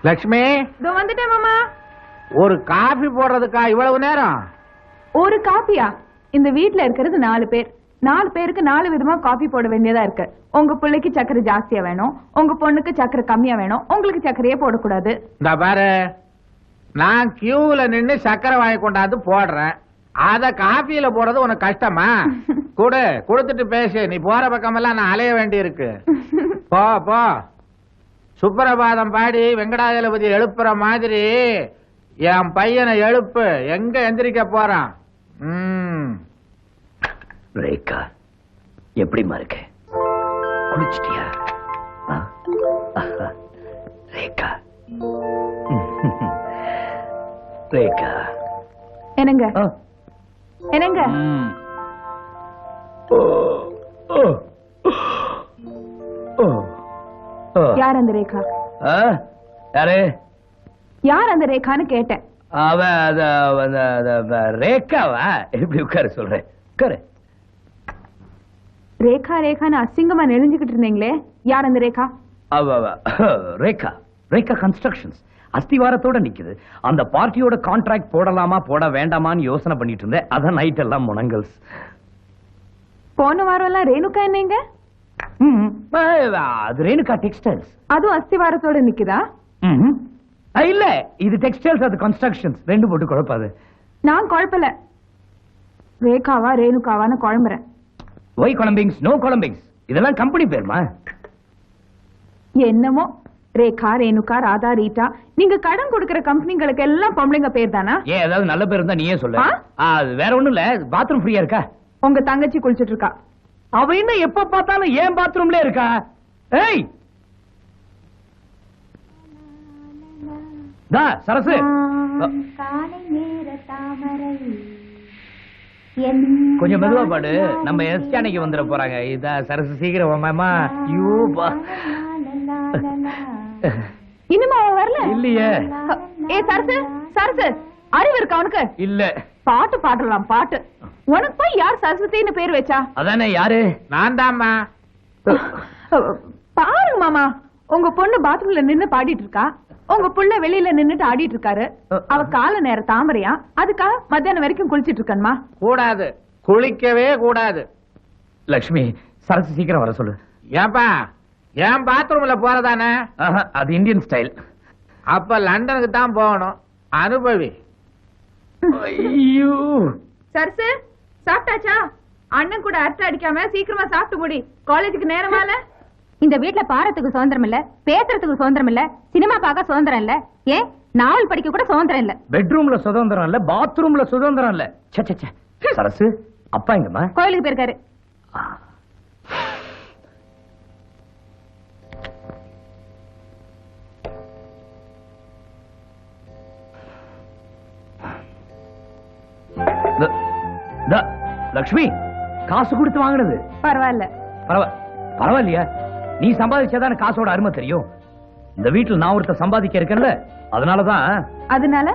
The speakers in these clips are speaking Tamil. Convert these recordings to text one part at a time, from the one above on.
லட்சுமி, இதோ வந்துட்டேன் மாமா. ஒரு காபி போடுறதுக்கா இவ்வளவு நேரம்? ஒரு காப்பியா? இந்த வீட்ல இருக்கிறது 4 பேர். 4 பேருக்கு 4 விதமா காபி போட வேண்டியதா இருக்கு. உங்க பிள்ளைக்கு சக்கரை ஜாஸ்தியா வேணும், உங்க பொண்ணுக்கு சக்கரை கம்மியா வேணும், உங்களுக்கு சக்கரையே போடக்கூடாது. இந்த பாரு, நான் கியூல நின்னு சக்கரை வாங்கி கொண்டாந்து போடுறேன். அத காபியில போடுறது உனக்கு கஷ்டமா? கொடுத்துட்டு பேசு. நீ போற பக்கமெல்லாம் நான் அலைய வேண்டி இருக்கு. போ போ. சுப்பிரபாதம் பாடி வெங்கடாஜலபதி எழுப்புற மாதிரி என் பையனை எழுப்பு. எங்க எந்திரிக்க போறான்? ரேகா, எப்படிமா இருக்க? குளிச்சிட்டியா? ரேகா, ரேகா. என்னங்க என்னங்க? யார் அந்த ரேகா? யாரு? யார் அந்த ரேகான்னு கேட்டேன். ரேகாவா? எப்படி உட்கார சொல்றேன்? உட்காரு. ரேகா ரேகான்னு அசிங்கமா நெளிஞ்சுக்கிட்டு இருந்தீங்களே, யார் அந்த ரேகா? ரேகா, ரேகா கன்ஸ்ட்ரக்ஷன்ஸ் அஸ்திவாரத்தோட நிக்குது. அந்த பார்ட்டியோட கான்ட்ராக்ட் போடலாமா போட வேண்டாமான்னு யோசனை பண்ணிட்டு இருந்தேன். அதான் நைட் எல்லாம் முனங்கல்ஸ். போன வாரம் எல்லாம் ரேணுகா என்னங்க? அது ரேணுகா டெக்ஸ்டைல்ஸ். அதுவும் அஸ்திவாரத்தோட நிக்குதா? இல்ல, இது டெக்ஸ்டைல்ஸ், அது கன்ஸ்ட்ரக்ஷன்ஸ். ரெண்டு போட்டு குழப்பாது. நான் குழப்பல. ரேகாவா ரேணுகாவான்னு குழம்புறேன். Y கொலம்பிங்ஸ், no கொலம்பிங்ஸ். இதெல்லாம் கம்பெனி பேருமா? என்னமோ ரேகா, ரேணுகா, ராதா, ரீட்டா, நீங்க கடன் கொடுக்கிற கம்பெனிகளுக்கு எல்லாம் பொம்பளைங்க பேர் தானா? ஏன் ஏதாவது நல்ல பேர் இருந்தா நீயே சொல்ல. அது வேற ஒண்ணும் இல்ல. பாத்ரூம் ஃப்ரீயா இருக்கா? உங்க தங்கச்சி குளிச்சிட்டு இருக்கா. அவ என்ன எப்ப பார்த்தாலும் ஏன் பாத்ரூம்ல இருக்கா? ஏய் தா சரசு, காலை நேர தாமரை கொஞ்சம் மெதுவா பாடு. நம்ம எஸ்டானிக்கு வந்துட போறாங்க. இதா சரசு, சீக்கிரம் மாமா. யூபா இனிமே அவன் வரல இல்லையே. ஏ சரசு, சரசு அறிவு இருக்கா உனக்கு? இல்ல. பாட்டு பாடலாம் பாட்டு. உனக்கு போய் யார் சரஸ்வதின்னு பேர் வச்சா? அதானே. யாரு? நான் தான்மா. பாருங்க மாமா, உங்க பொண்ணு பாத்ரூம்ல நின்னு பாடிட்டு இருக்கா, உங்க புள்ள வெளியில நின்னுட்டு ஆடிட்டு இருக்காரு. அவ கால நேர தாமரையா, அதுக்கா மத்தியானம் வரைக்கும் குளிச்சிட்டு இருக்கணுமா? கூடாது, குளிக்கவே கூடாது. லட்சுமி, சரசு சீக்கிரம் வர சொல்லு. ஏன்பா, என் பாத்ரூம்ல போறதானே? அது இந்தியன் ஸ்டைல். அப்ப லண்டனுக்கு தான் போகணும். அனுபவி. ஐயோ சரசு, சாப்பிட்டாச்சா? அண்ணன் கூட அரட்டை அடிக்காம சீக்கிரமா சாப்பிட்டு முடி. காலேஜுக்கு நேரமால. இந்த வீட்ல பாரத்துக்கு சுதந்திரம் இல்ல, பேசுறதுக்கு சுதந்திரம் இல்ல, சினிமா பார்க்க சுதந்திரம் இல்ல, ஏன் நாவல் படிக்க கூட சுதந்திரம் இல்ல. பெட்ரூம்ல சுதந்திரம் இல்ல, பாத்ரூம்ல சுதந்திரம் இல்ல. சரசு, அப்பா எங்கம்மா? கோயிலுக்கு போயிருக்காரு. லட்சுமி, காசு கொடுத்து வாங்கினது. பரவாயில்ல. பரவாயில்லையா? நீ சம்பாதிச்சாதான காசோட அருமை தெரியும். இந்த வீட்டுல நான் ஒருத்த சம்பாதிக்க இருக்கேன்ல, அதனாலதான். அதனால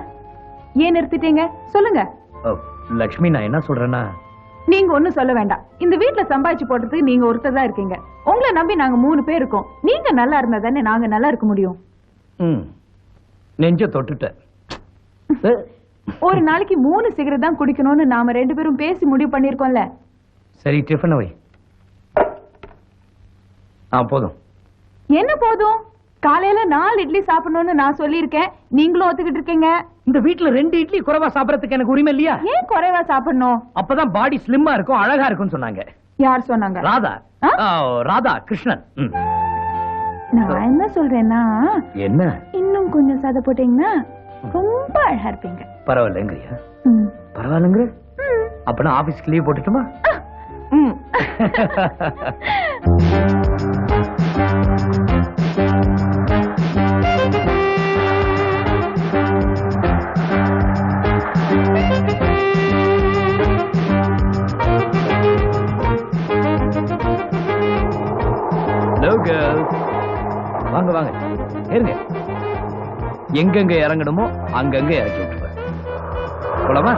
ஏன் நிறுத்திட்டீங்க சொல்லுங்க. லட்சுமி, நான் என்ன சொல்றேன்னா, நீங்க ஒண்ணும் சொல்ல வேண்டாம். இந்த வீட்டுல சம்பாதிச்சு போடுறதுக்கு நீங்க ஒருத்தர் தான் இருக்கீங்க. உங்களை நம்பி நாங்க 3 பேர் இருக்கோம். நீங்க நல்லா இருந்தா தானே நாங்க நல்லா இருக்க முடியும். நெஞ்ச தொட்டுட்ட. ஒரு நாளைக்கு 3 சிகரெட் தான் குடிக்கணும்னு நாம 2 பேரும் பேசி முடிவு பண்ணிருக்கோம்ல. சரி, டிஃபன் வை. போதும். என்ன போதும்? காலையில 4 இட்லி சாப்பிடணும்னு நான் சொல்லியிருக்கேன். நீங்களும் ஒத்துக்கிட்டு இருக்கீங்க. இந்த வீட்டுல 2 இட்லி குறைவா சாப்பிடறதுக்கு எனக்கு உரிமை இல்லையா? ஏன் குறைவா சாப்பிடணும்? அப்பதான் பாடி ஸ்லிம்மா இருக்கும், அழகா இருக்கும்னு சொன்னாங்க. யார் சொன்னாங்க? ராதா. ராதா கிருஷ்ணன். நான் என்ன சொல்றேன்னா, என்ன இன்னும் கொஞ்சம் சதை போட்டீங்கன்னா ரொம்ப அழகா இருப்பீங்க. பரவாயில்லைங்கறியா? பரவாயில்லைங்கிற? அப்பனா ஆபீஸ்க்கு லீவ் போட்டுட்டுமா? Hello girls. வாங்க வாங்க, ஏறுங்க. எங்கெங்க இறங்கணுமோ அங்கங்க இறக்கி விட்டுருவேன். போலாமா?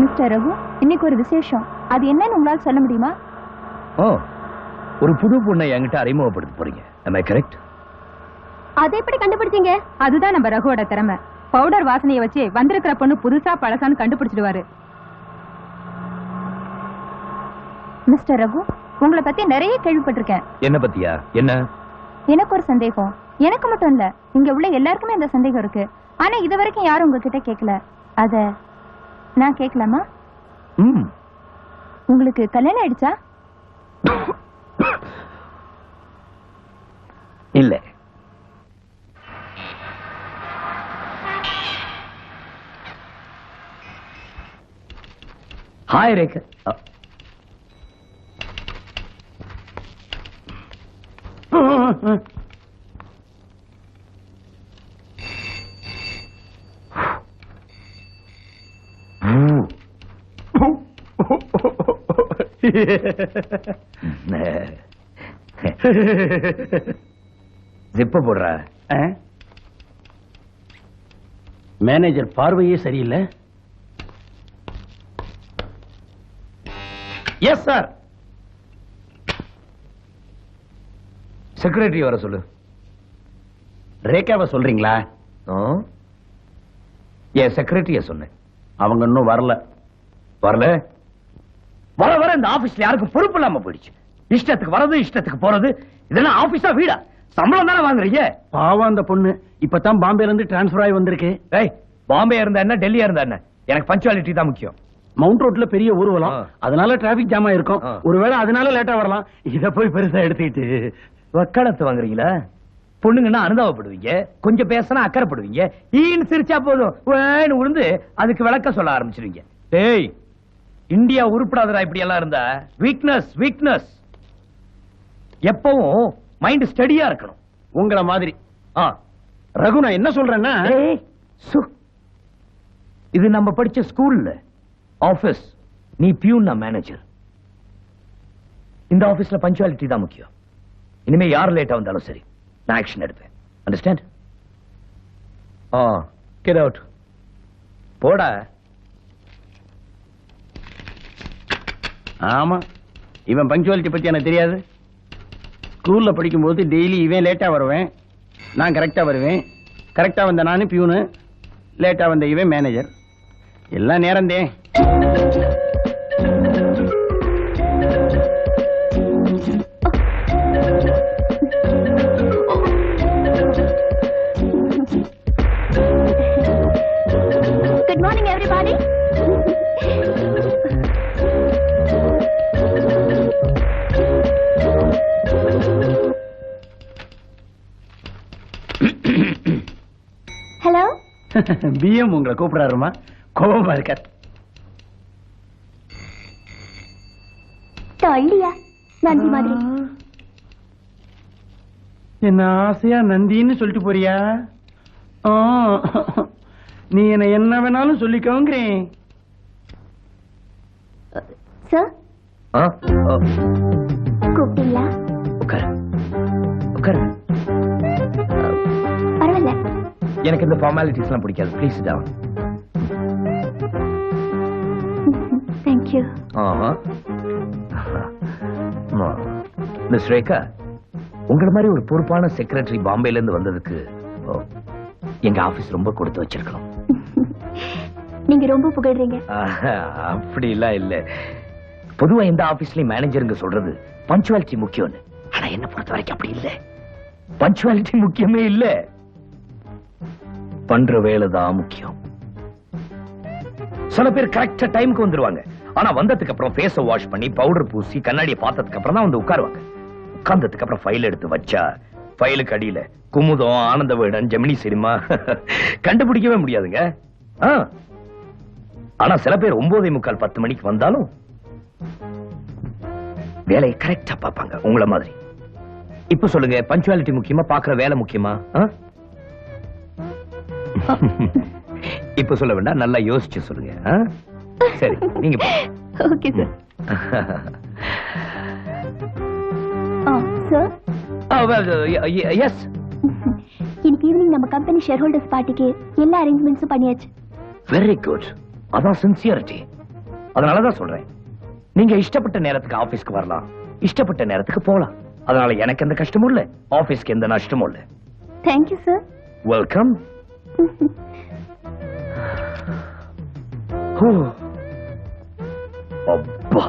மிஸ்டர் ரகு, இன்னைக்கு ஒரு விசேஷம். அது என்னன்னு உங்களால சொல்ல முடியுமா? ஓ, ஒரு புது பொண்ணை என்கிட்ட அறிமுகப்படுத்த போறீங்க. am I correct? அதை எப்படி கண்டுபிடிச்சீங்க? அதுதான் நம்ம ரகுவோட திறமை. பவுடர் வாசனையை வச்சு வந்திருக்கிற பொண்ணு புதுசா பழசான்னு கண்டுபிடிச்சிடுவாரு. மிஸ்டர் ரகு, உங்களை பத்தி நிறைய கேள்விப்பட்டிருக்கேன். என்ன பத்தியா? என்ன? எனக்கு ஒரு சந்தேகம். எனக்கு மட்டும் இல்ல, இங்க உள்ள எல்லாருக்குமே இந்த சந்தேகம் இருக்கு. ஆனா இது வரைக்கும் யாரும் உங்ககிட்ட கேட்கல. அத நான் கேட்கலாமா? உங்களுக்கு கல்யாணம் ஆயிடுச்சா? இல்ல. ஹாய் ரேகா. ஜிப்ப போடுறா. மேனேஜர் பார்வையே சரியில்லை. Yes sir. செக்ரட்டரி வர சொல்லு. ரேகாவை சொல்றீங்களா? என் செக்ரட்டரிய சொன்னேன். அவங்க இன்னும் வரல. வரல? வர வர இந்த ஆபீஸ்ல யாருக்கும் பொறுப்பு இல்லாம போயிடுச்சு. இஷ்டத்துக்கு வரது, இஷ்டத்துக்கு போறது. இதெல்லாம் ஆபீஸா வீடா? சம்பளம் தானே வாங்குறீங்க? பாவம் அந்த பொண்ணு இப்பதான் பாம்பேல இருந்து டிரான்ஸ்பர் ஆகி வந்திருக்கு. பாம்பே இருந்தா என்ன, டெல்லியா இருந்தா என்ன, எனக்கு பஞ்சுவாலிட்டி தான் முக்கியம். மவுண்ட் ரோட்ல பெரிய ஊர்வலம், அதனால டிராபிக் ஜாம் ஆயிருக்கும். ஒருவேளை அதனால லேட்டா வரலாம். இத போய் பெருசா எடுத்துக்கிட்டு வக்காலத்து வாங்குறீங்களா? பொண்ணுங்கன்னா அனுதாபப்படுவீங்க, கொஞ்சம் பேசினா அக்கறைப்படுவீங்க. ஈன்னு சிரிச்சா போதும் வேணு உழுந்து அதுக்கு விளக்க சொல்ல ஆரம்பிச்சிருவீங்க. டேய், இந்தியா உருப்படாதரா இப்படி எல்லாம் இருந்தா. Weakness weakness. எப்பவும் மைண்ட் ஸ்டடியா இருக்கணும். உங்கள மாதிரி. ரகு, நான் என்ன சொல்றேன்னா, இது நம்ம படிச்ச ஸ்கூல்ல ஆபீஸ். நீ பியூன், நான் மேனேஜர். இந்த ஆபீஸ்ல பஞ்சுவாலிட்டி தான் முக்கியம். இனிமே யார் லேட்டா வந்தாலும் சரி, நான் ஆக்ஷன் எடுப்பேன். அண்டர்ஸ்டாண்ட்? Get out. போடா. ஆமா, இவன் பங்க்சுவாலிட்டி பத்தி எனக்கு தெரியாது. ஸ்கூல்ல படிக்கும் போது டெய்லி இவன் லேட்டா வருவேன், நான் கரெக்டா வருவேன். கரெக்டா வந்த நானு பியூனு, லேட்டா வந்த இவன் மேனேஜர். எல்லாம் நேரந்தே. Good morning, everybody. Hello. PM உங்களை கூப்பிடாருமா, கோபமா இருக்கார். இல்லையா நந்தி மாதிரி? என்ன ஆசையா நந்தின்னு சொல்லிட்டு போறியா? நீ என்ன வேணாலும் சொல்லிக்கோங்கிறேன். சார், கூப்பிட்டீங்களா? உட்காரு உட்காரு. பரவாயில்ல. எனக்கு இந்த ஃபார்மாலிட்டிஸ் எல்லாம் பிடிக்காது. Please down. Thank you. Miss Rekha, உங்களை மாதிரி ஒரு பொறுப்பான செக்ரட்டரி பாம்பேல இருந்து வந்ததுக்கு எங்க ஆபீஸ் ரொம்ப கொடுத்து வச்சிருக்கோம். நீங்க ரொம்ப புகழ்றீங்க. அப்படி எல்லாம் இல்ல. பொதுவா எந்த ஆபீஸ்லயும் மேனேஜருங்க சொல்றது பஞ்சுவாலிட்டி முக்கியம்னு. ஆனா என்ன பொறுத்த வரைக்கும் அப்படி இல்ல. பஞ்சுவாலிட்டி முக்கியமே இல்ல, பண்ற வேலை தான் முக்கியம். சில பேர் கரெக்டா டைமுக்கு வந்துருவாங்க. ஆனா வந்ததுக்கு அப்புறம் ஃபேஸ வாஷ் பண்ணி பவுடர் பூசி கண்ணாடியை பார்த்ததுக்கு அப்புறம் தான் வந்து உட்காருவாங்க. உட்கார்ந்ததுக்கு அப்புறம் ஃபைல் எடுத்து வச்சா ஃபைலுக்கு அடியில குமுதம், ஆனந்த விகடன், ஜெமினி சினிமா கண்டுபிடிக்கவே முடியாதுங்க. ஆனா சில பேர் 9:45 10 மணிக்கு வந்தாலும் வேலையை கரெக்டா பார்ப்பாங்க, உங்கள மாதிரி. இப்ப சொல்லுங்க, பஞ்சுவாலிட்டி முக்கியமா, பாக்குற வேலை முக்கியமா? இப்ப சொல்ல வேண்டாம், நல்லா யோசிச்சு சொல்லுங்க. சரி, நீங்க ஓகே சார். Sir, S. இன்னைக்கு ஈவினிங் நம்ம கம்பெனி ஷேர் ஹோல்டர்ஸ் பார்ட்டிக்கு எல்லா அரேஞ்ச்மெண்ட்ஸும் பண்ணியாச்சு. Very good. அதான் சின்சியரிட்டி. அதனாலதான் சொல்றேன், நீங்க இஷ்டப்பட்ட நேரத்துக்கு ஆபீஸ்க்கு வரலாம், இஷ்டப்பட்ட நேரத்துக்கு போலாம். அதனால எனக்கு எந்த கஷ்டமும் இல்ல, ஆபீஸ்க்கு எந்த நஷ்டமும் இல்ல. Thank you sir. வெல்கம். அப்பா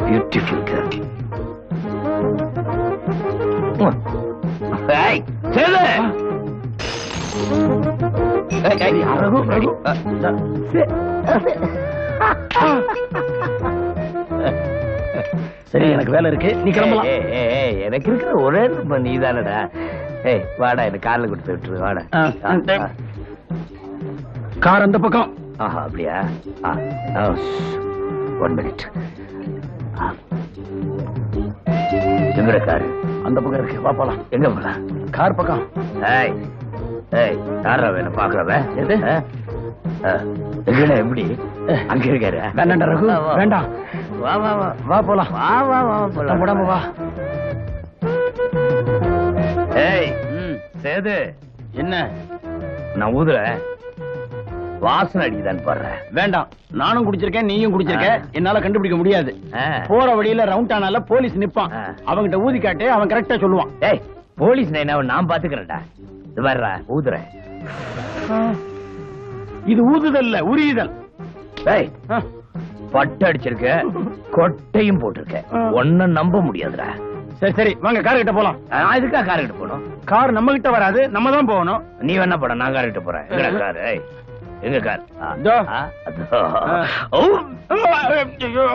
பியூட்டிஃபுல் கேர்ள். சரி, எனக்கு வேலை இருக்கு, நீ கிளம்பலாம். எனக்கு இருக்கிற ஒரே நீ தானடா. ஏய் வாடா, எனக்கு கார்ல கொடுத்து விட்டுரு. வாடா. கார் அந்த பக்கம். ஆஹா, அப்படியா? 1 மினிட். எங்கட காரு? அந்த பக்கம் இருக்கு, வா போலாம். எங்க போலாம்? கார் பக்கம். ஏய் ஏய், யாரா வேணும் பாக்குறவ? எது எங்கடா? எப்படி அங்க இருக்காரு? வேண்டாம் ரகு, வேண்டாம். வா வா வா வா போலாம். வா வா வா போலாம். உடம்பு வா. ஏய் சேது, என்ன? நான் ஊதுறேன், வாசனை அடிக்குதான்னு பாடுறேன். வேண்டாம், நானும் குடிச்சிருக்கேன், நீயும் குடிச்சிருக்க, என்னால கண்டுபிடிக்க முடியாது. போற வழியில ரவுண்ட் ஆனால போலீஸ் நிப்பான், அவங்கிட்ட ஊதி காட்டு, அவன் கரெக்டா சொல்லுவான். ஏய், போலீஸ் நான் பாத்துக்கிறேன்டா. இது வர்றா, ஊதுறேன். இது ஊதுதல் இல்ல, உரியுதல். ஏய், பட்டு அடிச்சிருக்க, கொட்டையும் போட்டிருக்க, ஒன்னும் நம்ப முடியாதுடா. சரி சரி, வாங்க கார் கிட்ட போலாம். நான் இதுக்கா கார் கிட்ட போகணும்? கார் நம்ம கிட்ட வராது, நம்ம தான் போகணும். நீ வேணா போட, நான் கார் கிட்ட போறேன். எங்க கார்? எங்க கார்? இதோ. அதோ. ஓ, ஐயோ.